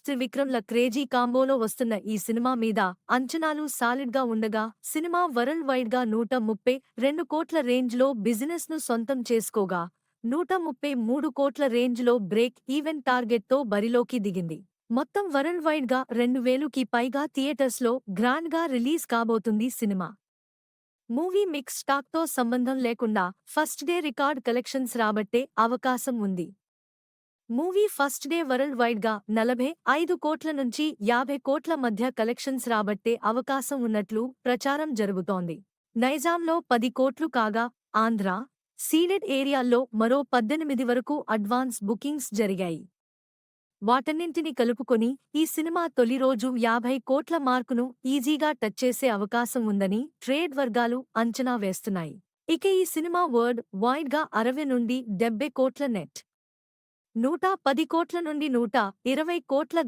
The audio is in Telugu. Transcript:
త్రివిక్రమ్ల క్రేజీ కాంబోలో వస్తున్న ఈ సినిమా మీద అంచనాలు సాలిడ్గా ఉండగా సినిమా వరల్డ్ వైడ్గా 132 కోట్ల రేంజ్లో బిజినెస్ను సొంతం చేసుకోగా 133 కోట్ల రేంజ్లో బ్రేక్ ఈవెన్ టార్గెట్తో బరిలోకి దిగింది. మొత్తం వరల్డ్ వైడ్గా 2000కి పైగా థియేటర్స్లో గ్రాండ్గా రిలీజ్ కాబోతుంది సినిమా. మూవీ మిక్స్ టాక్తో సంబంధం లేకుండా ఫస్ట్ డే రికార్డ్ కలెక్షన్స్ రాబట్టే అవకాశం ఉంది. మూవీ ఫస్ట్ డే వరల్డ్ వైడ్గా 45 కోట్ల నుంచి 50 కోట్ల మధ్య కలెక్షన్స్ రాబట్టే అవకాశం ఉన్నట్లు ప్రచారం జరుగుతోంది. నైజాంలో 10 కోట్లు కాగా ఆంధ్ర, సీడెడ్ ఏరియాల్లో మరో 18 వరకు అడ్వాన్స్ బుకింగ్స్ జరిగాయి. వాటన్నింటిని కలుపుకొని ఈ సినిమా తొలి రోజు 50 కోట్ల మార్కును ఈజీగా టచ్ చేసే అవకాశం ఉందని ట్రేడ్ వర్గాలు అంచనా వేస్తున్నాయి. ఇక ఈ సినిమా వరల్డ్ వైడ్గా 60 నుండి 70 కోట్ల నెట్, 110 కోట్ల నుండి 120 కోట్ల